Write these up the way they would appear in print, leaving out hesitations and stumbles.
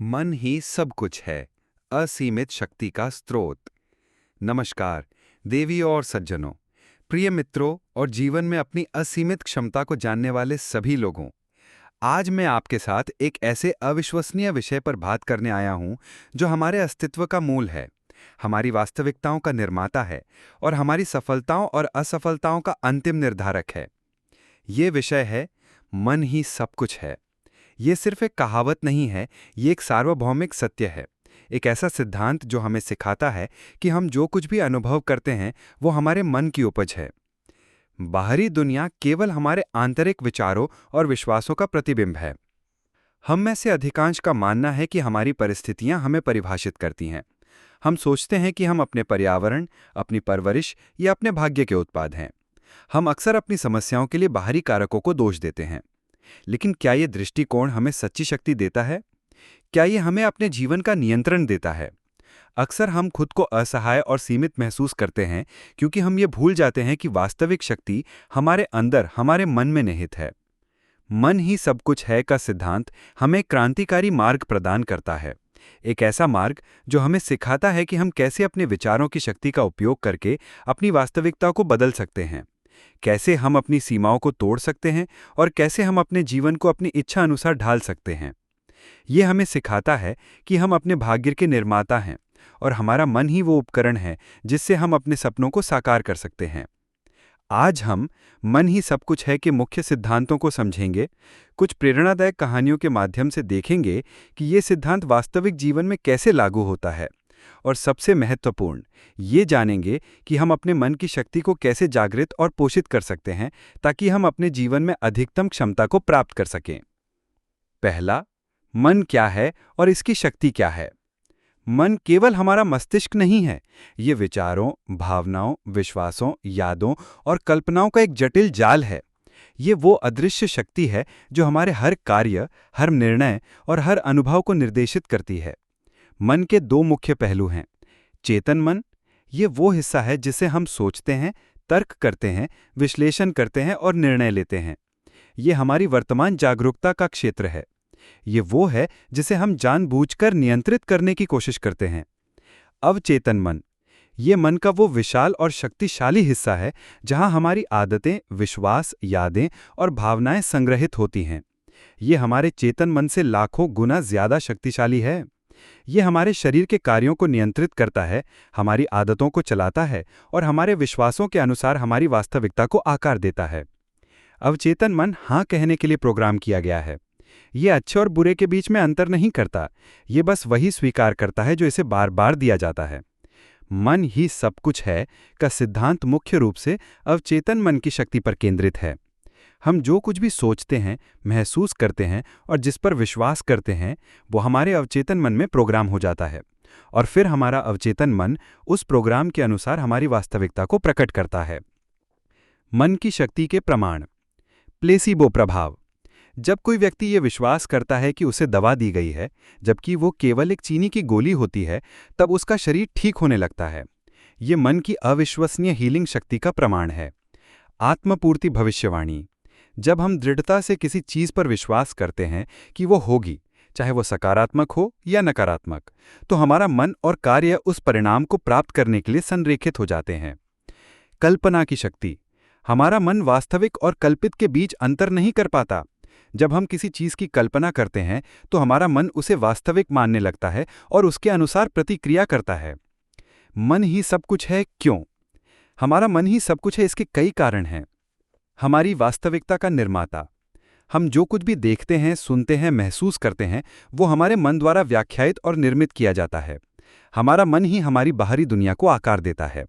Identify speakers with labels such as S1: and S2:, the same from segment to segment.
S1: मन ही सब कुछ है, असीमित शक्ति का स्रोत। नमस्कार, देवियों और सज्जनों, प्रिय मित्रों और जीवन में अपनी असीमित क्षमता को जानने वाले सभी लोगों। आज मैं आपके साथ एक ऐसे अविश्वसनीय विषय पर बात करने आया हूं, जो हमारे अस्तित्व का मूल है, हमारी वास्तविकताओं का निर्माता है और हमारी सफलताओं और असफलताओं का अंतिम निर्धारक है। ये विषय है, मन ही सब कुछ है। ये सिर्फ एक कहावत नहीं है, ये एक सार्वभौमिक सत्य है। एक ऐसा सिद्धांत जो हमें सिखाता है कि हम जो कुछ भी अनुभव करते हैं, वो हमारे मन की उपज है। बाहरी दुनिया केवल हमारे आंतरिक विचारों और विश्वासों का प्रतिबिंब है। हम में से अधिकांश का मानना है कि हमारी परिस्थितियां हमें परिभाषित करती हैं। हम सोचते हैं कि हम अपने पर्यावरण, अपनी परवरिश या अपने भाग्य के उत्पाद हैं। हम अक्सर अपनी समस्याओं के लिए बाहरी कारकों को दोष देते हैं। लेकिन क्या ये दृष्टिकोण हमें सच्ची शक्ति देता है? क्या ये हमें अपने जीवन का नियंत्रण देता है? अक्सर हम खुद को असहाय और सीमित महसूस करते हैं क्योंकि हम ये भूल जाते हैं कि वास्तविक शक्ति हमारे अंदर, हमारे मन में निहित है। मन ही सब कुछ है का सिद्धांत हमें एक क्रांतिकारी मार्ग प्रदान करता है। एक ऐसा मार्ग जो हमें सिखाता है कि हम कैसे अपने विचारों की शक्ति का उपयोग करके अपनी वास्तविकता को बदल सकते हैं, कैसे हम अपनी सीमाओं को तोड़ सकते हैं और कैसे हम अपने जीवन को अपनी इच्छा अनुसार ढाल सकते हैं। ये हमें सिखाता है कि हम अपने भाग्य के निर्माता हैं और हमारा मन ही वो उपकरण है जिससे हम अपने सपनों को साकार कर सकते हैं। आज हम मन ही सब कुछ है के मुख्य सिद्धांतों को समझेंगे, कुछ प्रेरणादायक कहानियों के माध्यम से देखेंगे कि ये सिद्धांत वास्तविक जीवन में कैसे लागू होता है, और सबसे महत्वपूर्ण, ये जानेंगे कि हम अपने मन की शक्ति को कैसे जागृत और पोषित कर सकते हैं ताकि हम अपने जीवन में अधिकतम क्षमता को प्राप्त कर सकें। पहला, मन क्या है और इसकी शक्ति क्या है? मन केवल हमारा मस्तिष्क नहीं है, ये विचारों, भावनाओं, विश्वासों, यादों और कल्पनाओं का एक जटिल जाल है। ये वो अदृश्य शक्ति है जो हमारे हर कार्य, हर निर्णय और हर अनुभव को निर्देशित करती है। मन के दो मुख्य पहलू हैं। चेतन मन, ये वो हिस्सा है जिसे हम सोचते हैं, तर्क करते हैं, विश्लेषण करते हैं और निर्णय लेते हैं। ये हमारी वर्तमान जागरूकता का क्षेत्र है। ये वो है जिसे हम जानबूझकर नियंत्रित करने की कोशिश करते हैं। अवचेतन मन, ये मन का वो विशाल और शक्तिशाली हिस्सा है जहां हमारी आदतें, विश्वास, यादें और भावनाएं संग्रहित होती हैं। ये हमारे चेतन मन से लाखों गुना ज्यादा शक्तिशाली है। ये हमारे शरीर के कार्यों को नियंत्रित करता है, हमारी आदतों को चलाता है और हमारे विश्वासों के अनुसार हमारी वास्तविकता को आकार देता है। अवचेतन मन हाँ कहने के लिए प्रोग्राम किया गया है। ये अच्छे और बुरे के बीच में अंतर नहीं करता, ये बस वही स्वीकार करता है जो इसे बार बार दिया जाता है। मन ही सब कुछ है का सिद्धांत मुख्य रूप से अवचेतन मन की शक्ति पर केंद्रित है। हम जो कुछ भी सोचते हैं, महसूस करते हैं और जिस पर विश्वास करते हैं, वो हमारे अवचेतन मन में प्रोग्राम हो जाता है और फिर हमारा अवचेतन मन उस प्रोग्राम के अनुसार हमारी वास्तविकता को प्रकट करता है। मन की शक्ति के प्रमाण। प्लेसीबो प्रभाव। जब कोई व्यक्ति ये विश्वास करता है कि उसे दवा दी गई है, जबकि वो केवल एक चीनी की गोली होती है, तब उसका शरीर ठीक होने लगता है। ये मन की अविश्वसनीय हीलिंग शक्ति का प्रमाण है। आत्मपूर्ति भविष्यवाणी। जब हम दृढ़ता से किसी चीज पर विश्वास करते हैं कि वो होगी, चाहे वो सकारात्मक हो या नकारात्मक, तो हमारा मन और कार्य उस परिणाम को प्राप्त करने के लिए संरेखित हो जाते हैं। कल्पना की शक्ति। हमारा मन वास्तविक और कल्पित के बीच अंतर नहीं कर पाता। जब हम किसी चीज की कल्पना करते हैं तो हमारा मन उसे वास्तविक मानने लगता है और उसके अनुसार प्रतिक्रिया करता है। मन ही सब कुछ है क्यों? हमारा मन ही सब कुछ है, इसके कई कारण हैं। हमारी वास्तविकता का निर्माता। हम जो कुछ भी देखते हैं, सुनते हैं, महसूस करते हैं, वो हमारे मन द्वारा व्याख्यायित और निर्मित किया जाता है। हमारा मन ही हमारी बाहरी दुनिया को आकार देता है।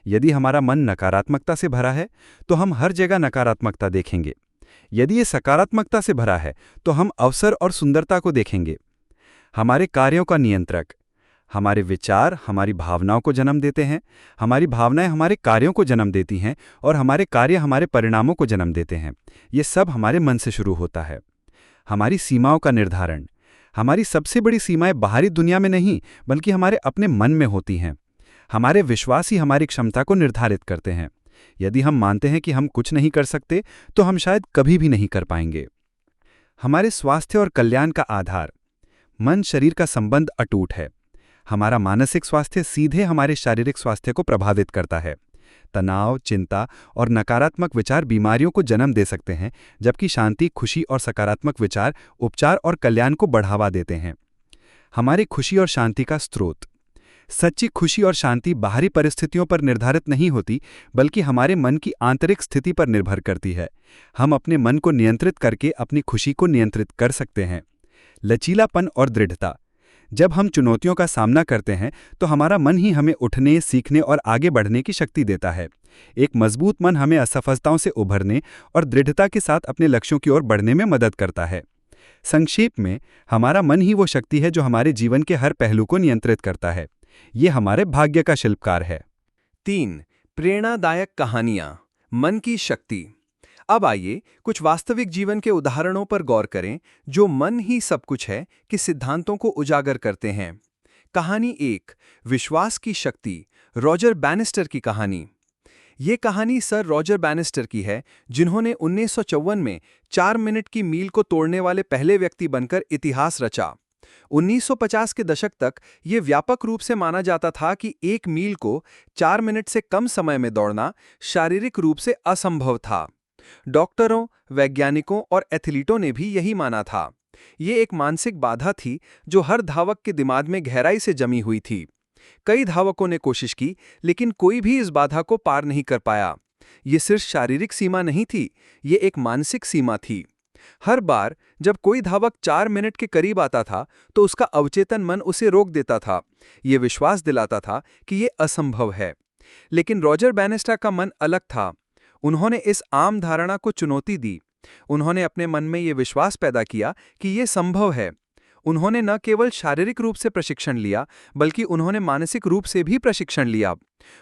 S1: यदि हमारा मन नकारात्मकता से भरा है तो हम हर जगह नकारात्मकता देखेंगे। यदि ये सकारात्मकता से भरा है तो हम अवसर और सुंदरता को देखेंगे। हमारे कार्यों का नियंत्रक। हमारे विचार हमारी भावनाओं को जन्म देते हैं, हमारी भावनाएं हमारे कार्यों को जन्म देती हैं और हमारे कार्य हमारे परिणामों को जन्म देते हैं। ये सब हमारे मन से शुरू होता है। हमारी सीमाओं का निर्धारण। हमारी सबसे बड़ी सीमाएं बाहरी दुनिया में नहीं, बल्कि हमारे अपने मन में होती हैं। हमारे विश्वास ही हमारी क्षमता को निर्धारित करते हैं। यदि हम मानते हैं कि हम कुछ नहीं कर सकते, तो हम शायद कभी भी नहीं कर पाएंगे। हमारे स्वास्थ्य और कल्याण का आधार। मन शरीर का संबंध अटूट है। हमारा मानसिक स्वास्थ्य सीधे हमारे शारीरिक स्वास्थ्य को प्रभावित करता है। तनाव, चिंता और नकारात्मक विचार बीमारियों को जन्म दे सकते हैं, जबकि शांति, खुशी और सकारात्मक विचार उपचार और कल्याण को बढ़ावा देते हैं। हमारी खुशी और शांति का स्रोत। सच्ची खुशी और शांति बाहरी परिस्थितियों पर निर्धारित नहीं होती, बल्कि हमारे मन की आंतरिक स्थिति पर निर्भर करती है। हम अपने मन को नियंत्रित करके अपनी खुशी को नियंत्रित कर सकते हैं। लचीलापन और दृढ़ता। जब हम चुनौतियों का सामना करते हैं तो हमारा मन ही हमें उठने, सीखने और आगे बढ़ने की शक्ति देता है। एक मजबूत मन हमें असफलताओं से उभरने और दृढ़ता के साथ अपने लक्ष्यों की ओर बढ़ने में मदद करता है। संक्षेप में, हमारा मन ही वो शक्ति है जो हमारे जीवन के हर पहलू को नियंत्रित करता है। ये हमारे भाग्य का शिल्पकार है।
S2: 3. प्रेरणादायक कहानियां, मन की शक्ति। अब आइए कुछ वास्तविक जीवन के उदाहरणों पर गौर करें जो मन ही सब कुछ है कि सिद्धांतों को उजागर करते हैं। कहानी 1, विश्वास की शक्ति, रॉजर बैनिस्टर की कहानी। ये कहानी सर रॉजर बैनिस्टर की है, जिन्होंने 1954 में 4 मिनट की मील को तोड़ने वाले पहले व्यक्ति बनकर इतिहास रचा। 1950 के दशक तक ये व्यापक रूप से माना जाता था कि 1 मील को 4 मिनट से कम समय में दौड़ना शारीरिक रूप से असंभव था। डॉक्टरों, वैज्ञानिकों और एथलीटों ने भी यही माना था। ये एक मानसिक बाधा थी जो हर धावक के दिमाग में गहराई से जमी हुई थी। कई धावकों ने कोशिश की, लेकिन कोई भी इस बाधा को पार नहीं कर पाया। ये सिर्फ शारीरिक सीमा नहीं थी, ये एक मानसिक सीमा थी। हर बार जब कोई धावक 4 मिनट के करीब आता था तो उसका अवचेतन मन उसे रोक देता था। ये विश्वास दिलाता था कि ये असंभव है। लेकिन रॉजर बैनिस्टर का मन अलग था। उन्होंने इस आम धारणा को चुनौती दी। उन्होंने अपने मन में ये विश्वास पैदा किया कि ये संभव है। उन्होंने न केवल शारीरिक रूप से प्रशिक्षण लिया, बल्कि उन्होंने मानसिक रूप से भी प्रशिक्षण लिया।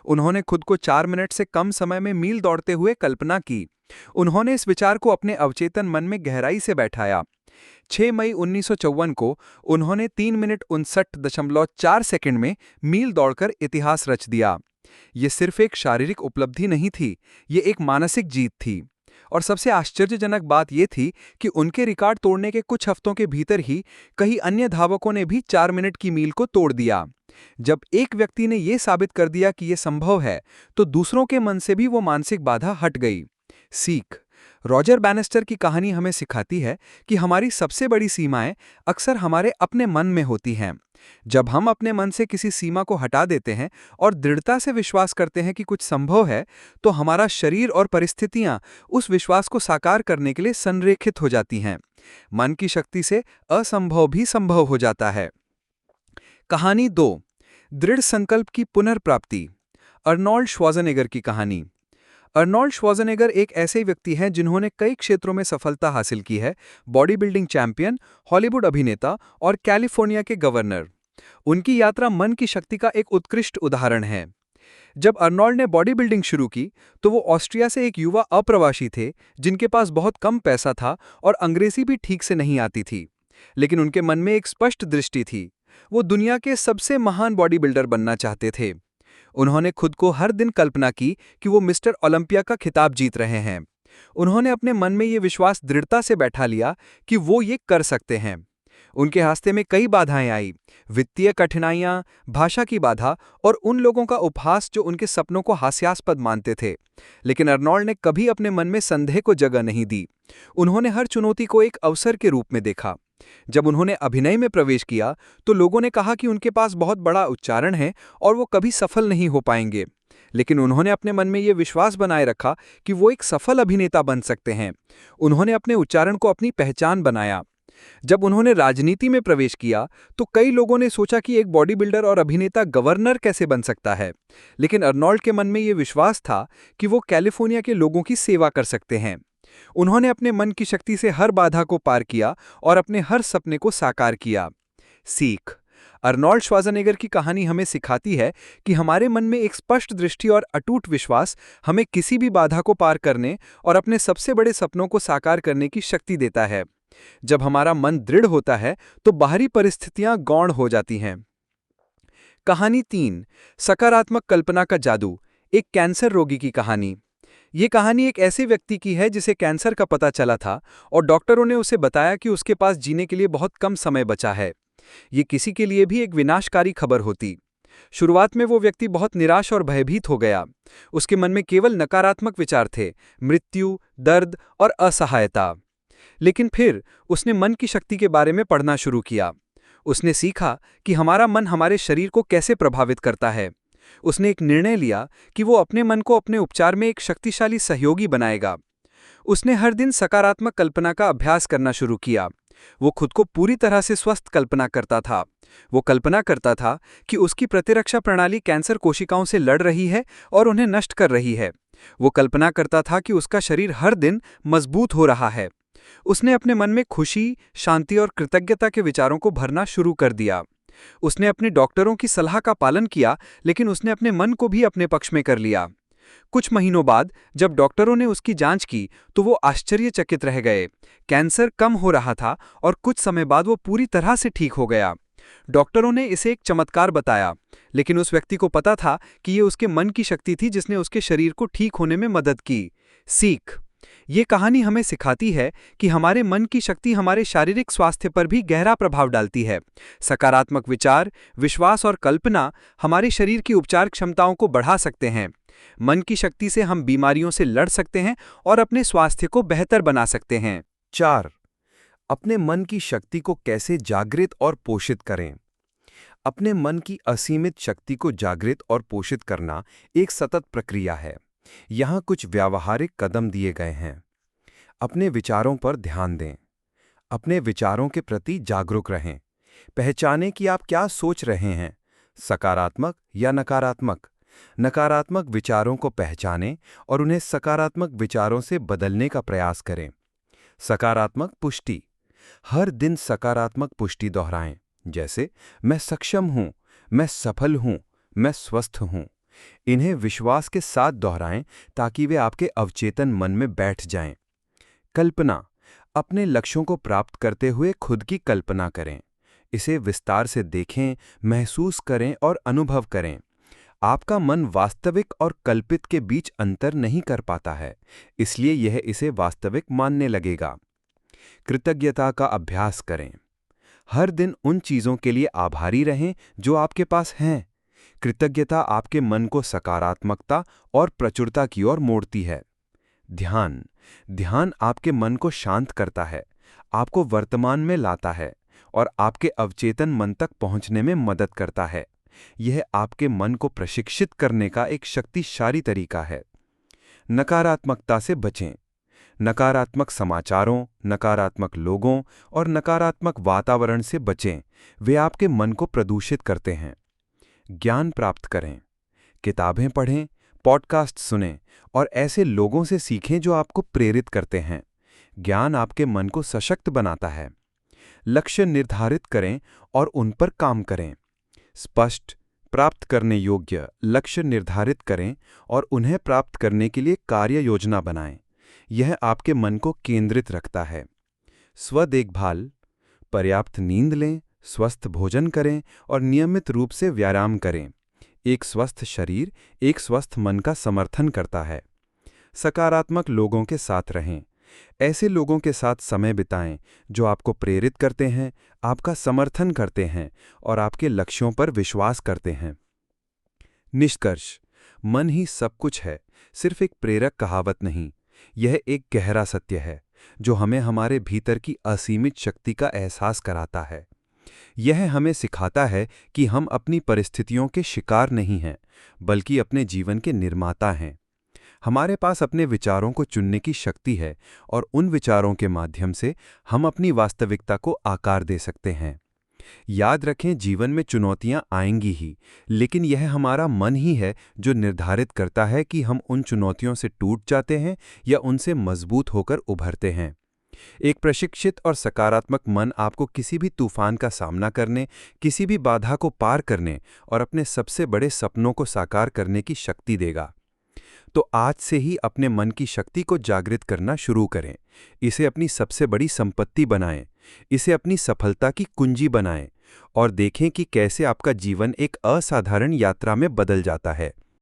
S2: उन्होंने खुद को 4 मिनट से कम समय में मील दौड़ते हुए कल्पना की। उन्होंने इस विचार को अपने अवचेतन मन में गहराई से बैठाया। 6 मई 1954 को उन्होंने 3 मिनट 59.4 सेकंड में मील दौड़कर इतिहास रच दिया। ये सिर्फ एक शारीरिक उपलब्धि नहीं थी, ये एक मानसिक जीत थी। और सबसे आश्चर्यजनक बात यह थी कि उनके रिकॉर्ड तोड़ने के कुछ हफ्तों के भीतर ही कई अन्य धावकों ने भी 4 मिनट की मील को तोड़ दिया। जब एक व्यक्ति ने यह साबित कर दिया कि यह संभव है, तो दूसरों के मन से भी वो मानसिक बाधा हट गई। सीख। रॉजर बैनिस्टर की कहानी हमें सिखाती है कि हमारी सबसे बड़ी सीमाएं अक्सर हमारे अपने मन में होती हैं। जब हम अपने मन से किसी सीमा को हटा देते हैं और दृढ़ता से विश्वास करते हैं कि कुछ संभव है, तो हमारा शरीर और परिस्थितियां उस विश्वास को साकार करने के लिए संरेखित हो जाती हैं। मन की शक्ति से असंभव भी संभव हो जाता है। कहानी 2, दृढ़ संकल्प की पुनर्प्राप्ति, अर्नोल्ड श्वार्ज़नेगर की कहानी। अर्नोल्ड श्वार्ज़नेगर एक ऐसे व्यक्ति हैं जिन्होंने कई क्षेत्रों में सफलता हासिल की है। बॉडी बिल्डिंग चैंपियन, हॉलीवुड अभिनेता और कैलिफोर्निया के गवर्नर। उनकी यात्रा मन की शक्ति का एक उत्कृष्ट उदाहरण है। जब अर्नोल्ड ने बॉडी बिल्डिंग शुरू की तो वो ऑस्ट्रिया से एक युवा अप्रवासी थे जिनके पास बहुत कम पैसा था और अंग्रेजी भी ठीक से नहीं आती थी। लेकिन उनके मन में एक स्पष्ट दृष्टि थी। वो दुनिया के सबसे महान बॉडी बिल्डर बनना चाहते थे। उन्होंने खुद को हर दिन कल्पना की कि वो मिस्टर ओलंपिया का खिताब जीत रहे हैं। उन्होंने अपने मन में ये विश्वास दृढ़ता से बैठा लिया कि वो ये कर सकते हैं। उनके रास्ते में कई बाधाएं आई, वित्तीय कठिनाइयां, भाषा की बाधा और उन लोगों का उपहास जो उनके सपनों को हास्यास्पद मानते थे। लेकिन अर्नोल्ड ने कभी अपने मन में संदेह को जगह नहीं दी। उन्होंने हर चुनौती को एक अवसर के रूप में देखा। जब उन्होंने अभिनय में प्रवेश किया तो लोगों ने कहा कि उनके पास बहुत बड़ा उच्चारण है और वो कभी सफल नहीं हो पाएंगे। लेकिन उन्होंने अपने मन में ये विश्वास बनाए रखा कि वो एक सफल अभिनेता बन सकते हैं। उन्होंने अपने उच्चारण को अपनी पहचान बनाया। जब उन्होंने राजनीति में प्रवेश किया तो कई लोगों ने सोचा कि एक बॉडी बिल्डर और अभिनेता गवर्नर कैसे बन सकता है। लेकिन अर्नोल्ड के मन में ये विश्वास था कि वो कैलिफोर्निया के लोगों की सेवा कर सकते हैं। उन्होंने अपने मन की शक्ति से हर बाधा को पार किया और अपने हर सपने को साकार किया। सीख। अर्नोल्ड श्वार्ज़नेगर की कहानी हमें सिखाती है कि हमारे मन में एक स्पष्ट दृष्टि और अटूट विश्वास हमें किसी भी बाधा को पार करने और अपने सबसे बड़े सपनों को साकार करने की शक्ति देता है। जब हमारा मन दृढ़ होता है तो बाहरी परिस्थितियां गौण हो जाती हैं। कहानी 3, सकारात्मक कल्पना का जादू, एक कैंसर रोगी की कहानी। ये कहानी एक ऐसे व्यक्ति की है जिसे कैंसर का पता चला था और डॉक्टरों ने उसे बताया कि उसके पास जीने के लिए बहुत कम समय बचा है। ये किसी के लिए भी एक विनाशकारी खबर होती। शुरुआत में वो व्यक्ति बहुत निराश और भयभीत हो गया। उसके मन में केवल नकारात्मक विचार थे, मृत्यु, दर्द और असहायता। लेकिन फिर उसने मन की शक्ति के बारे में पढ़ना शुरू किया। उसने सीखा कि हमारा मन हमारे शरीर को कैसे प्रभावित करता है। उसने एक निर्णय लिया कि वो अपने मन को अपने उपचार में एक शक्तिशाली सहयोगी बनाएगा। उसने हर दिन सकारात्मक कल्पना का अभ्यास करना शुरू किया। वो खुद को पूरी तरह से स्वस्थ कल्पना करता था। वो कल्पना करता था कि उसकी प्रतिरक्षा प्रणाली कैंसर कोशिकाओं से लड़ रही है और उन्हें नष्ट कर रही है। वो कल्पना करता था कि उसका शरीर हर दिन मजबूत हो रहा है। उसने अपने मन में खुशी, शांति और कृतज्ञता के विचारों को भरना शुरू कर दिया। उसने अपने डॉक्टरों की सलाह का पालन किया, लेकिन उसने अपने मन को भी अपने पक्ष में कर लिया। कुछ महीनों बाद जब डॉक्टरों ने उसकी जांच की तो वो आश्चर्यचकित रह गए। कैंसर कम हो रहा था और कुछ समय बाद वो पूरी तरह से ठीक हो गया। डॉक्टरों ने इसे एक चमत्कार बताया, लेकिन उस व्यक्ति को पता था कि ये उसके मन की शक्ति थी जिसने उसके शरीर को ठीक होने में मदद की। सीख: ये कहानी हमें सिखाती है कि हमारे मन की शक्ति हमारे शारीरिक स्वास्थ्य पर भी गहरा प्रभाव डालती है। सकारात्मक विचार, विश्वास और कल्पना हमारे शरीर की उपचार क्षमताओं को बढ़ा सकते हैं। मन की शक्ति से हम बीमारियों से लड़ सकते हैं और अपने स्वास्थ्य को बेहतर बना सकते हैं।
S3: 4. अपने मन की शक्ति को कैसे जागृत और पोषित करें? अपने मन की असीमित शक्ति को जागृत और पोषित करना एक सतत प्रक्रिया है। यहाँ कुछ व्यावहारिक कदम दिए गए हैं। अपने विचारों पर ध्यान दें। अपने विचारों के प्रति जागरूक रहें। पहचानें कि आप क्या सोच रहे हैं, सकारात्मक या नकारात्मक। नकारात्मक विचारों को पहचानें और उन्हें सकारात्मक विचारों से बदलने का प्रयास करें। सकारात्मक पुष्टि: हर दिन सकारात्मक पुष्टि दोहराएं, जैसे मैं सक्षम हूं, मैं सफल हूं, मैं स्वस्थ हूं। इन्हें विश्वास के साथ दोहराएं ताकि वे आपके अवचेतन मन में बैठ जाएं। कल्पना: अपने लक्ष्यों को प्राप्त करते हुए खुद की कल्पना करें। इसे विस्तार से देखें, महसूस करें और अनुभव करें। आपका मन वास्तविक और कल्पित के बीच अंतर नहीं कर पाता है, इसलिए यह इसे वास्तविक मानने लगेगा। कृतज्ञता का अभ्यास करें। हर दिन उन चीज़ों के लिए आभारी रहें जो आपके पास हैं। कृतज्ञता आपके मन को सकारात्मकता और प्रचुरता की ओर मोड़ती है। ध्यान: ध्यान आपके मन को शांत करता है, आपको वर्तमान में लाता है और आपके अवचेतन मन तक पहुंचने में मदद करता है। यह आपके मन को प्रशिक्षित करने का एक शक्तिशाली तरीका है। नकारात्मकता से बचें। नकारात्मक समाचारों, नकारात्मक लोगों और नकारात्मक वातावरण से बचें। वे आपके मन को प्रदूषित करते हैं। ज्ञान प्राप्त करें। किताबें पढ़ें, पॉडकास्ट सुनें और ऐसे लोगों से सीखें जो आपको प्रेरित करते हैं। ज्ञान आपके मन को सशक्त बनाता है। लक्ष्य निर्धारित करें और उन पर काम करें। स्पष्ट, प्राप्त करने योग्य लक्ष्य निर्धारित करें और उन्हें प्राप्त करने के लिए कार्य योजना बनाएं। यह आपके मन को केंद्रित रखता है। स्व देखभाल: पर्याप्त नींद लें, स्वस्थ भोजन करें और नियमित रूप से व्यायाम करें। एक स्वस्थ शरीर एक स्वस्थ मन का समर्थन करता है। सकारात्मक लोगों के साथ रहें। ऐसे लोगों के साथ समय बिताएं जो आपको प्रेरित करते हैं, आपका समर्थन करते हैं और आपके लक्ष्यों पर विश्वास करते हैं। निष्कर्ष: मन ही सब कुछ है सिर्फ एक प्रेरक कहावत नहीं। यह एक गहरा सत्य है जो हमें हमारे भीतर की असीमित शक्ति का एहसास कराता है। यह हमें सिखाता है कि हम अपनी परिस्थितियों के शिकार नहीं हैं, बल्कि अपने जीवन के निर्माता हैं। हमारे पास अपने विचारों को चुनने की शक्ति है और उन विचारों के माध्यम से हम अपनी वास्तविकता को आकार दे सकते हैं। याद रखें, जीवन में चुनौतियां आएंगी ही, लेकिन यह हमारा मन ही है जो निर्धारित करता है कि हम उन चुनौतियों से टूट जाते हैं या उनसे मजबूत होकर उभरते हैं। एक प्रशिक्षित और सकारात्मक मन आपको किसी भी तूफान का सामना करने, किसी भी बाधा को पार करने और अपने सबसे बड़े सपनों को साकार करने की शक्ति देगा। तो आज से ही अपने मन की शक्ति को जागृत करना शुरू करें। इसे अपनी सबसे बड़ी संपत्ति बनाएं। इसे अपनी सफलता की कुंजी बनाएं और देखें कि कैसे आपका जीवन एक असाधारण यात्रा में बदल जाता है।